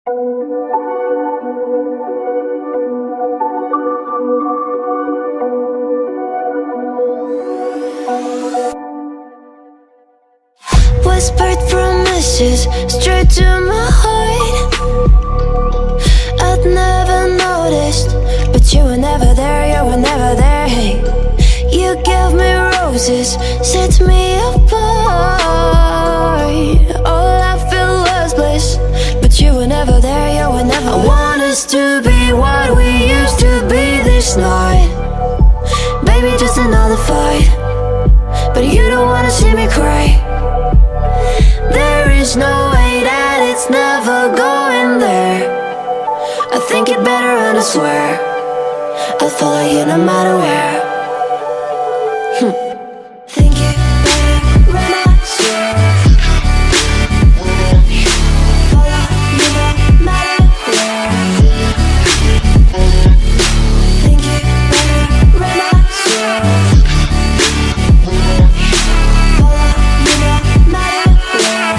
Whispered promises straight to my heart. I'd never noticed, but you were never there, you were never there. Hey, you gave me roses, set me apart. All I feel was bliss, but you were never there, you were never there. I want us to be what we used to be this night. Baby, just another fight, but you don't wanna see me cry. There is no way that it's never going there. I think it better and I swear I'll follow you no matter where. Think it better when I swear. Follow you no matter where. Think it better when I swear. Follow you no matter where.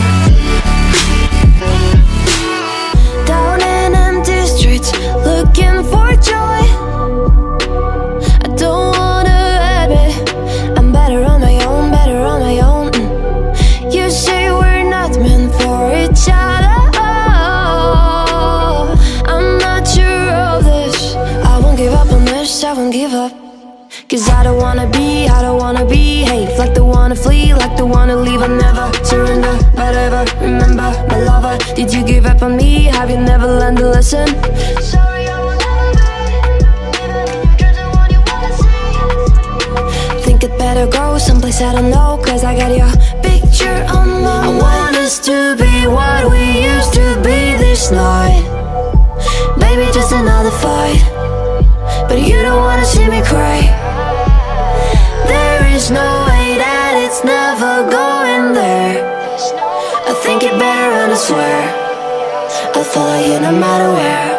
Down in empty streets, looking for joy. I don't wanna admit I'm better on my own, better on my own. You say we're not meant for each other. I'm not sure of this. I won't give up on this, I won't give up. Cause I don't wanna behave like the one to flee, like the one to leave. I'll never surrender, but ever remember my lover. Did you give up on me? Have you never learned a lesson? Sorry, I will never be, even if you're the one you wanna see. Think it better go someplace I don't know, cause I got your picture on my mind. I want us to be what we used to be this night. Baby, just another fight, but you don't wanna see me cry. There is no way that it's never going there. I think it better and I swear I'll follow you no matter where.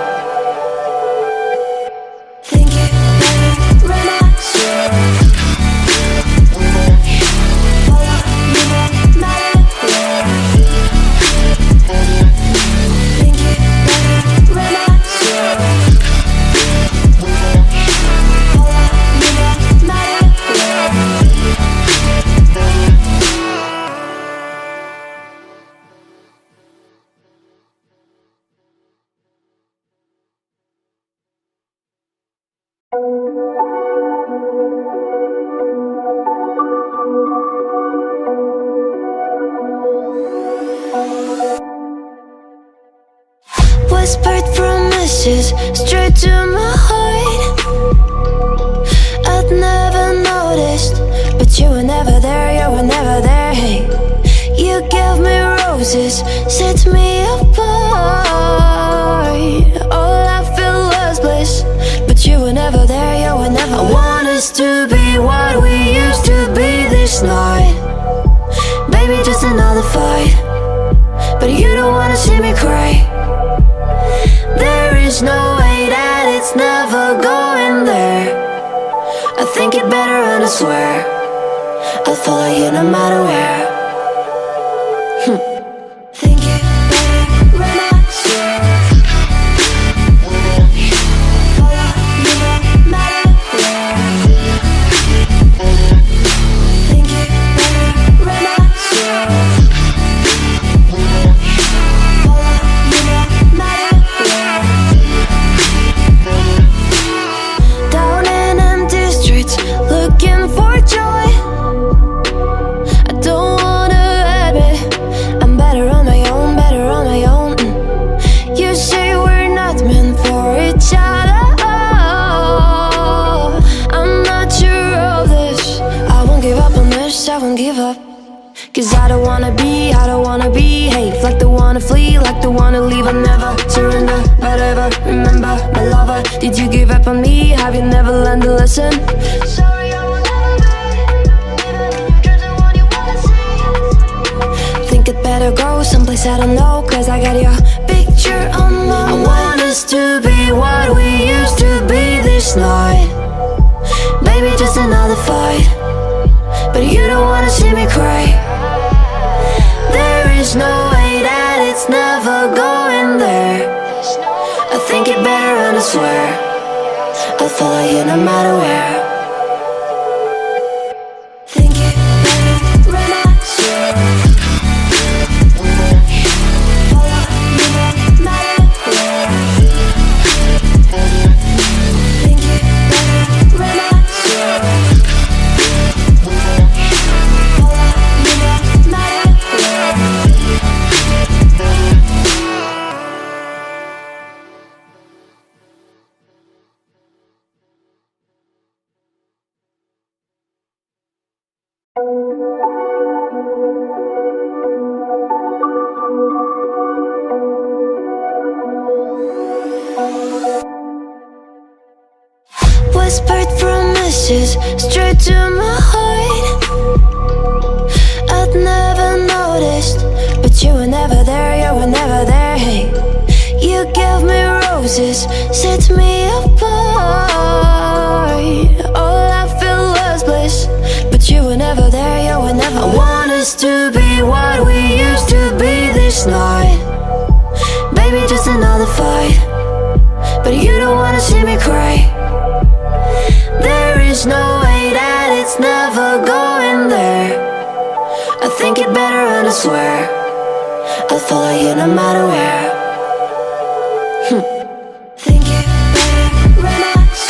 Think it better when I swear. Follow you no matter where. Think it better when I swear. Follow you no matter where. Whispered promises straight to my heart. I'd never noticed, but you were never there, you were never there. Hey, you gave me roses, set me apart. All I feel was bliss, but you were never there, you were never there. I want us to be what we used to be this night. Baby, just another fight, but you don't wanna see me cry. There is no way that it's never going there. I think it better and I swear I'll follow you no matter where. Think it better when I swear. Follow you no matter where. Think it better when I swear. Follow you no matter where. Down in empty streets, looking for joy. I don't wanna admit I'm better on my own, better on my own. You say we're not meant for each other. I'm not sure of this. I won't give up on this, I won't give up. Cause I don't wanna behave like the one to flee, like the one to leave. I'll never surrender, but ever remember my lover. Did you give up on me? Have you never learned a lesson? Sorry, I will never be, even if you're the one you wanna see. Think it better go someplace I don't know, cause I got your picture on my mind. I want us to be what we used to be this night. Baby, just another fight, but you don't wanna see me cry. There is no way that it's never going there. swear I'll follow you no matter where. Think it better, relax. Follow you no matter where. Think it better, relax. Follow you no matter where. Whispered promises straight to my heart. I'd never noticed, but you were never there, you were never there. Hey, you gave me roses, set me apart. All I feel was bliss, but you were never there, you were never there. I want us to be what we used to be this night. Baby, just another fight, but you don't wanna see me cry. There is no way that it's never going there. I think it better and I swear I'll follow you no matter where. Think it better, relax.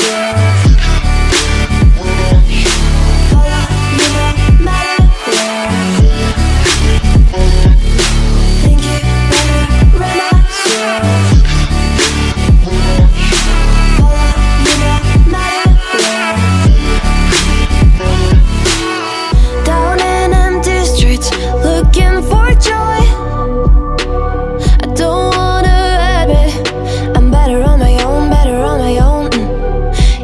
Follow you no matter where. Think it better, relax. Follow you no matter where. Down in empty streets, looking for joy. I don't wanna admit I'm better on my own, better on my own.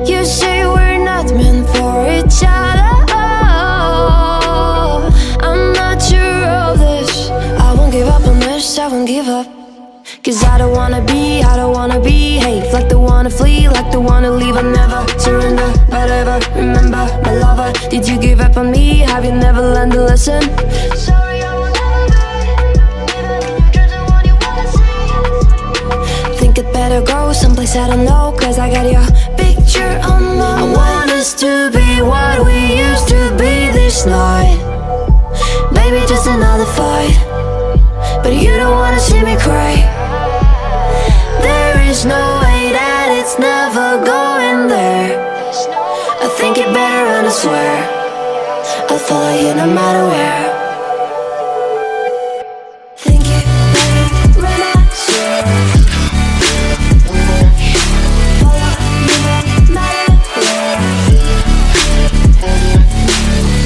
You say we're not meant for each other. I'm not sure of this. I won't give up on this, I won't give up. Cause I don't wanna be hate. Like the one to flee, like the one to leave. I never surrender, but ever remember my lover. Did you give up on me? Have you never learned a lesson? Sorry, I will never be. Even in your dreams, the one you wanna see. Think it better go someplace I don't know. Cause I got your picture on my mind. I want us to be what we used to be this night. Baby, just another fight, but you don't wanna see me cry. There is no way that it's never going there. I think it better and I swear I'll follow you no matter where. Think it better, relax. Follow you no matter where.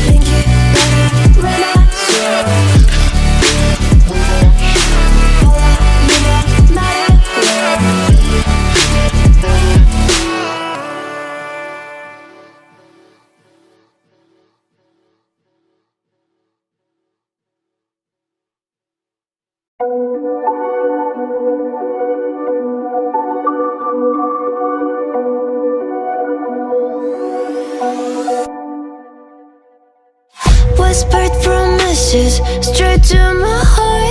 Think it better, relax. Follow you no matter where. Whispered promises straight to my heart.